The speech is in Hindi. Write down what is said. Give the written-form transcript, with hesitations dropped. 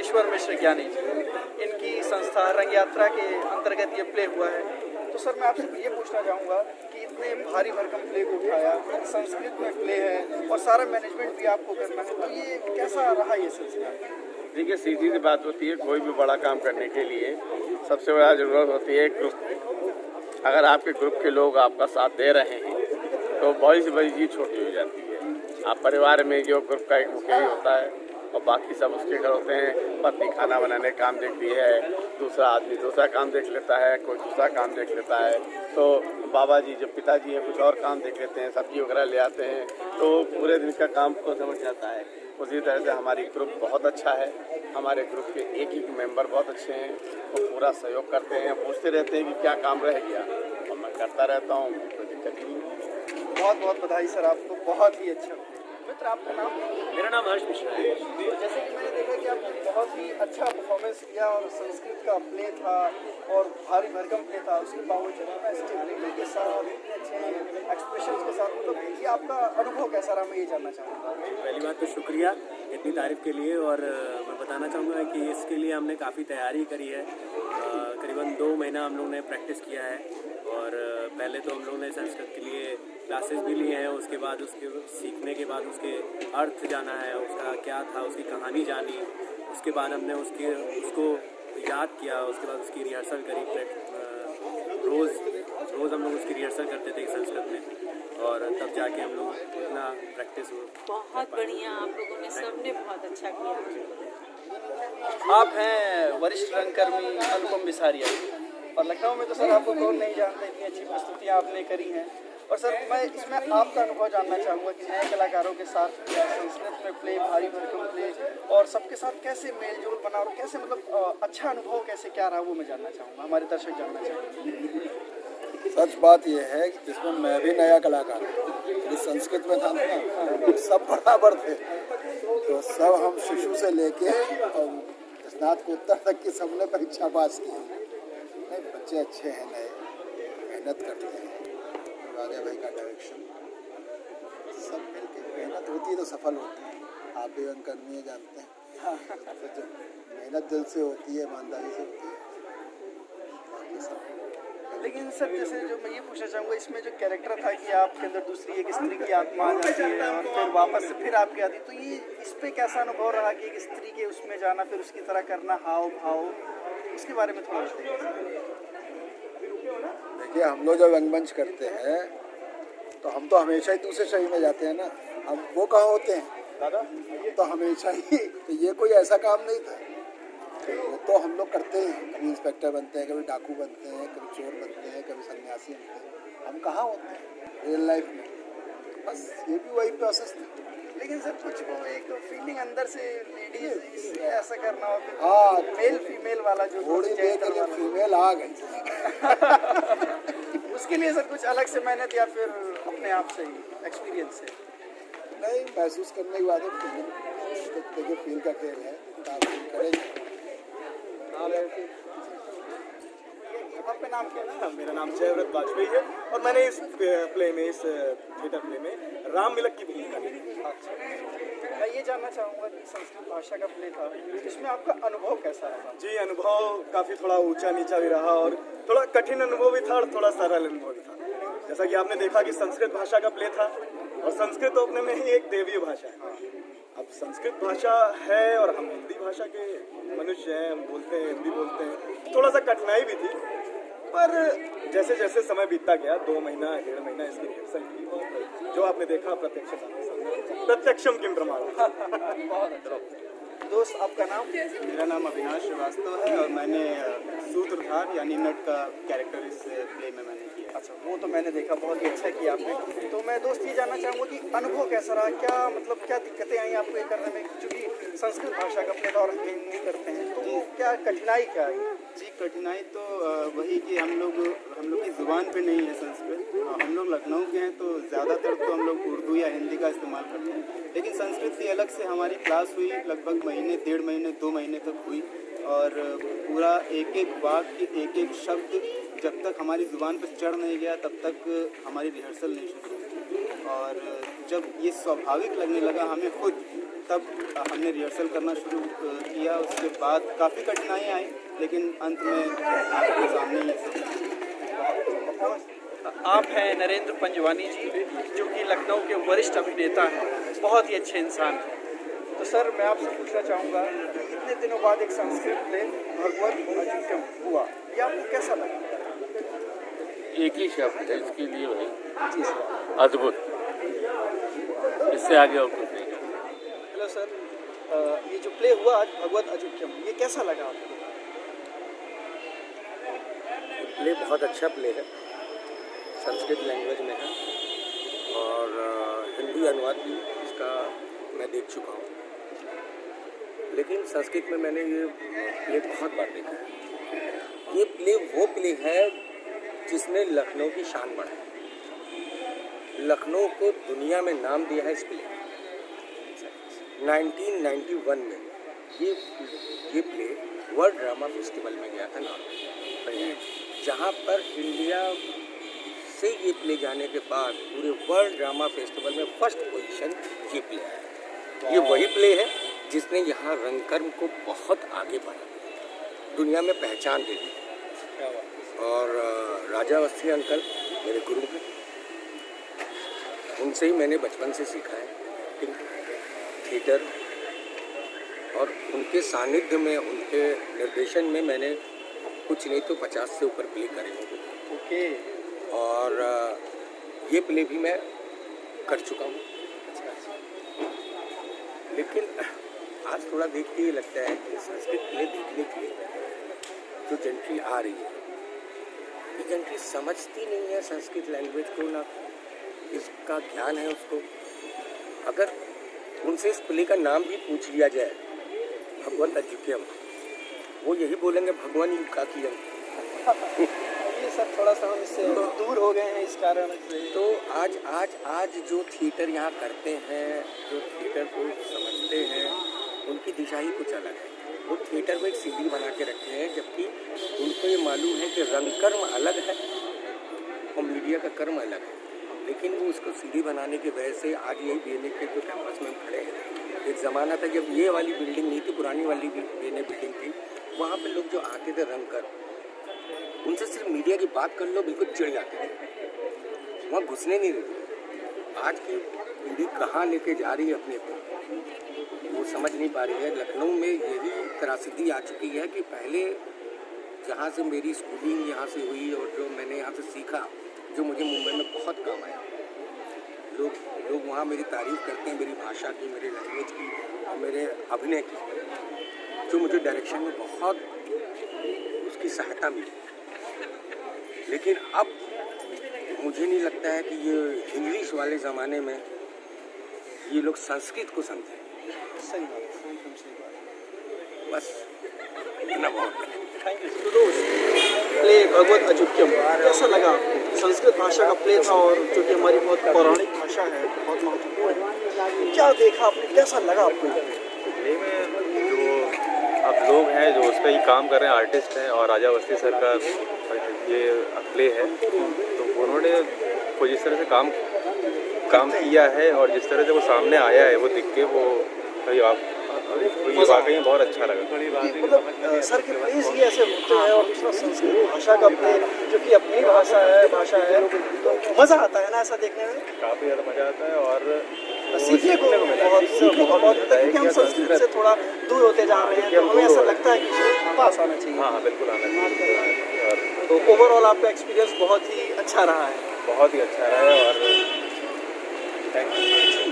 दिनेश्वर मिश्र ज्ञानी जी, इनकी संस्था रंग यात्रा के अंतर्गत ये प्ले हुआ है। तो सर मैं आपसे ये पूछना चाहूँगा कि इतने भारी भरकम प्ले को उठाया, संस्कृत में प्ले है और सारा मैनेजमेंट भी आपको करना है, तो ये कैसा रहा ये सिलसिला? देखिए, सीधी सी बात होती है, कोई भी बड़ा काम करने के लिए सबसे बड़ा ज़रूरत होती है ग्रुप। अगर आपके ग्रुप के लोग आपका साथ दे रहे हैं तो बड़ी से बड़ी चीज़ छोटी हो जाती है। आप परिवार में जो ग्रुप का एक मुखिया ही होता है और बाकी सब उसके घर होते हैं। पत्नी खाना बनाने का काम देखती है, दूसरा आदमी दूसरा काम देख लेता है, कोई दूसरा काम देख लेता है। तो बाबा जी जो पिताजी हैं कुछ और काम देख लेते हैं, सब्जी वगैरह ले आते हैं, तो पूरे दिन का काम को समझ जाता है। उसी तरह से हमारी ग्रुप बहुत अच्छा है। हमारे ग्रुप के एक एक मेंबर बहुत अच्छे हैं, वो पूरा सहयोग करते हैं, पूछते रहते हैं कि क्या काम रह गया, और मैं करता रहता हूँ, कोई दिक्कत ही नहीं। बहुत बहुत बधाई सर, आपको बहुत ही अच्छा। मित्र आपका नाम? मेरा नाम हर्ष मिश्रा है। तो जैसे कि मैंने देखा कि आपने बहुत ही अच्छा परफॉर्मेंस किया और संस्कृत का प्ले था और भारी भरकम प्ले था, उसके बावजूद मैं स्टेबिलिटी के साथ इतने अच्छे एक्सप्रेशंस के साथ, मतलब ये आपका अनुभव कैसा रहा, मैं ये जानना चाहूँगा। पहली बात तो शुक्रिया इतनी तारीफ़ के लिए, और मैं बताना चाहूँगा कि इसके लिए हमने काफ़ी तैयारी करी है। करीबन 2 महीना हम लोगों ने प्रैक्टिस किया है, और पहले तो हम लोगों ने संस्कृत के लिए क्लासेस भी लिए हैं, उसके बाद उसके सीखने के बाद उसके अर्थ जाना है, उसका क्या था, उसकी कहानी जानी, उसके बाद हमने उसको याद किया, उसके बाद उसकी रिहर्सल करी। रोज़ हम लोग उसकी रिहर्सल करते थे संस्कृत में, और तब जाके हम लोग इतना प्रैक्टिस हुआ। बहुत बढ़िया, आप लोगों ने सबने बहुत अच्छा किया। आप हैं वरिष्ठ रंगकर्मी अनुपम बिसारिया, और लखनऊ में तो सर आपको कौन नहीं जानता, इतनी अच्छी प्रस्तुतियाँ आपने करी हैं। और सर मैं इसमें आपका अनुभव जानना चाहूँगा कि नए कलाकारों के साथ संस्कृत में प्ले, भारी भरकम प्ले, और सबके साथ कैसे मेलजोल बना और कैसे मतलब अच्छा अनुभव कैसे क्या रहा, वो मैं जानना चाहूँगा, हमारे दर्शक जानना चाहेंगे। सच बात यह है कि जिसमें मैं भी नया कलाकार हूँ, संस्कृत में था ना, सब बराबर थे, तो सब हम शिशु से लेके और स्नातकोत्तर तक की सबने परीक्षा पास की। नहीं, बच्चे अच्छे हैं, नए मेहनत करते हैं। राजा भाई का डायरेक्शन, सब मिलके मेहनत होती है तो सफल होती है। आप भी रंगकर्मी है, जानते हैं। तो जब मेहनत दिल से होती है, ईमानदारी से होती है, बाकी सब। लेकिन सर जैसे जो मैं ये पूछना चाहूँगा, इसमें जो कैरेक्टर था कि आपके अंदर दूसरी एक स्त्री की आत्मा आ जाती है और फिर वापस से फिर आपके आती, तो ये इस पर कैसा अनुभव रहा कि एक स्त्री के उसमें जाना, फिर उसकी तरह करना, हाव भाव, उसके बारे में थोड़ा बताइए। देखिए, हम लोग जब रंगमंच करते हैं तो हम तो हमेशा ही दूसरे शरीर में जाते हैं ना, हम वो कहाँ होते हैं दादा, तो हमेशा ही, तो ये कोई ऐसा काम नहीं था। वो तो हम लोग करते हैं, कभी इंस्पेक्टर बनते हैं, कभी डाकू बनते हैं, कभी चोर बनते हैं, कभी सन्यासी बनते हैं। हम कहाँ होते हैं रियल लाइफ में, बस ये भी वही प्रोसेस था। लेकिन सर कुछ वो एक फीलिंग अंदर से लेडीज ऐसा करना हो, हाँ, मेल फीमेल वाला जो थोड़ी देर के लिए फीमेल आ गई उसके लिए सर कुछ अलग से मेहनत या फिर अपने आप से ही एक्सपीरियंस से? नहीं, महसूस करने के बाद देखिए फील का खेल है, आप फील करेंगे। आपका नाम क्या है? मेरा नाम जयव्रत वाजपेयी है, और मैंने इस प्ले में, इस थिएटर प्ले में राम मिलक की भूमिका की। मैं ये जानना चाहूँगा कि संस्कृत भाषा का प्ले था, इसमें आपका अनुभव कैसा रहा? जी, अनुभव काफ़ी थोड़ा ऊंचा नीचा भी रहा, और थोड़ा कठिन अनुभव भी था और थोड़ा सरल अनुभव भी था। जैसा कि आपने देखा कि संस्कृत भाषा का प्ले था, और संस्कृत तो अपने में ही एक देवीय भाषा है। अब संस्कृत भाषा है और हम हिंदी भाषा के मनुष्य हैं, हम बोलते हैं, हिंदी बोलते हैं, थोड़ा सा कठिनाई भी थी, पर जैसे जैसे समय बीतता गया, 2 महीना 1.5 महीना इसकी रिहर्सल की, और जो आपने देखा प्रत्यक्षम किम प्रमाणम। दोस्त आपका नाम? मेरा नाम अविनाश श्रीवास्तव है, और मैंने सूत्रधार यानी नट का कैरेक्टर इस प्ले में मैंने किया। अच्छा, वो तो मैंने देखा, बहुत ही अच्छा किया आपने। तो मैं दोस्त ये जानना चाहूँगा कि अनुभव कैसा रहा, क्या मतलब क्या दिक्कतें आई आपको ये करने में, क्योंकि संस्कृत भाषा का प्ले और हम हिंदी करते हैं, तो वो क्या कठिनाई क्या आई? जी, कठिनाई तो वही कि हम लोग की ज़ुबान पे नहीं है संस्कृत। हम लोग लखनऊ के हैं, तो ज़्यादातर तो हम लोग उर्दू या हिंदी का इस्तेमाल करते हैं, लेकिन संस्कृत की अलग से हमारी क्लास हुई, लगभग महीने, 1.5 महीने, 2 महीने तक हुई, और पूरा एक एक वाक्य, एक एक शब्द जब तक हमारी ज़ुबान पर चढ़ नहीं गया तब तक हमारी रिहर्सल नहीं शुरू हुई। और जब ये स्वाभाविक लगने लगा हमें खुद तब हमने रिहर्सल करना शुरू किया। उसके बाद काफ़ी कठिनाई आई, लेकिन अंत में आपके सामने ही आप हैं नरेंद्र पंजवानी जी, जो कि लखनऊ के वरिष्ठ अभिनेता हैं, बहुत ही अच्छे इंसान हैं। तो सर मैं आपसे पूछना चाहूँगा, इतने दिनों बाद एक संस्कृत प्ले भगवत अजिंक्यम हुआ, ये आपको कैसा लगा? एक ही शब्द है इसके लिए भाई, जी सर। अद्भुत। इससे आगे और कुछ नहीं। हेलो सर, ये जो प्ले हुआ आज भगवत अजिंक्यम, ये कैसा लगा आपको? प्ले बहुत अच्छा प्ले है, संस्कृत लैंग्वेज में है और हिंदी अनुवाद भी इसका मैं देख चुका हूँ, लेकिन संस्कृत में मैंने ये प्ले बहुत बार देखा है। ये प्ले वो प्ले है जिसने लखनऊ की शान बढ़ाई, लखनऊ को दुनिया में नाम दिया है इस प्ले। 1991 में ये प्ले वर्ल्ड ड्रामा फेस्टिवल में गया था नॉर्वे, जहाँ पर इंडिया से ये प्ले जाने के बाद पूरे वर्ल्ड ड्रामा फेस्टिवल में फर्स्ट पोजीशन ये प्ले आया। ये वही प्ले है जिसने यहाँ रंगकर्म को बहुत आगे बढ़ा, दुनिया में पहचान दे दी। और राजा अवस्थी अंकल मेरे गुरु हैं, उनसे ही मैंने बचपन से सीखा है एक्टिंग, थिएटर, और उनके सानिध्य में, उनके निर्देशन में मैंने कुछ नहीं तो 50 से ऊपर प्ले करे हैं। ओके। और ये प्ले भी मैं कर चुका हूँ। लेकिन आज थोड़ा देख के ये लगता है कि संस्कृत प्ले देखने के लिए जो जंट्री आ रही है, ये जंट्री समझती नहीं है संस्कृत लैंग्वेज को, ना इसका ज्ञान है उसको। अगर उनसे इस प्ले का नाम भी पूछ लिया जाए, भगवत अजिंक्यम, वो यही बोलेंगे भगवान का किया। ये सब थोड़ा सा हम इससे दूर हो गए हैं इस कारण से। तो आज जो थिएटर यहाँ करते हैं, जो थिएटर को समझते हैं, उनकी दिशा ही कुछ अलग है। वो थिएटर में एक सीढ़ी बना के रखे हैं, जबकि उनको ये मालूम है कि रंगकर्म अलग है और मीडिया का कर्म अलग है, लेकिन वो उसको सीढ़ी बनाने की वजह से आज यही बीएनए के जो कैंपस में हम खड़े हैं। एक ज़माना था जब ये वाली बिल्डिंग नहीं थी, पुरानी वाली बीएनए बिल्डिंग थी, वहाँ पे लोग जो आते थे रंगकर, उनसे सिर्फ मीडिया की बात कर लो बिल्कुल चिढ़ जाते थे, वहाँ घुसने नहीं देते। आज की पीढ़ी कहाँ लेके जा रही है अपने को, वो समझ नहीं पा रही है। लखनऊ में यही त्रासदी आ चुकी है कि पहले जहाँ से मेरी स्कूलिंग यहाँ से हुई और जो मैंने यहाँ से सीखा, जो मुझे मुंबई में बहुत काम आया, लोग वहाँ मेरी तारीफ़ करते हैं, मेरी भाषा की, मेरे लैंग्वेज की और मेरे अभिनय की, जो मुझे डायरेक्शन में बहुत उसकी सहायता मिली। लेकिन अब मुझे नहीं लगता है कि ये इंग्लिश वाले ज़माने में ये लोग संस्कृत को समझें। सही बात, एकदम सही बात। बस इतना बहुत है। Thank you. तो दोस्त, प्ले भगवत अजिंक्यम कैसा लगा आपको? संस्कृत भाषा का प्ले था और जो कि हमारी बहुत पौराणिक भाषा है, बहुत महत्वपूर्ण है, क्या देखा आपने, कैसा लगा आपको? प्ले में जो अब लोग हैं जो उस पर ही काम कर रहे हैं, आर्टिस्ट हैं, और राजा अवस्थी सर का ये प्ले है, तो उन्होंने को जिस तरह से काम किया है और जिस तरह से वो सामने आया है, वो दिख के वो ये वाकई में बहुत अच्छा लगा। मतलब सर के प्लेस ही ऐसे होते हैं, और दूसरा संस्कृत भाषा का प्ले जो कि अपनी भाषा है, तो मज़ा आता है ना ऐसा देखने में, काफ़ी ज़्यादा मज़ा आता है और सीखने को बहुत मिलता है, क्योंकि हम संस्कृत से थोड़ा दूर होते जा रहे हैं, तो हमें ऐसा लगता है कि पास आना चाहिए। हाँ बिल्कुल आना चाहिए। तो ओवरऑल आपका एक्सपीरियंस बहुत ही अच्छा रहा है। बहुत ही अच्छा रहा है और थैंक यू।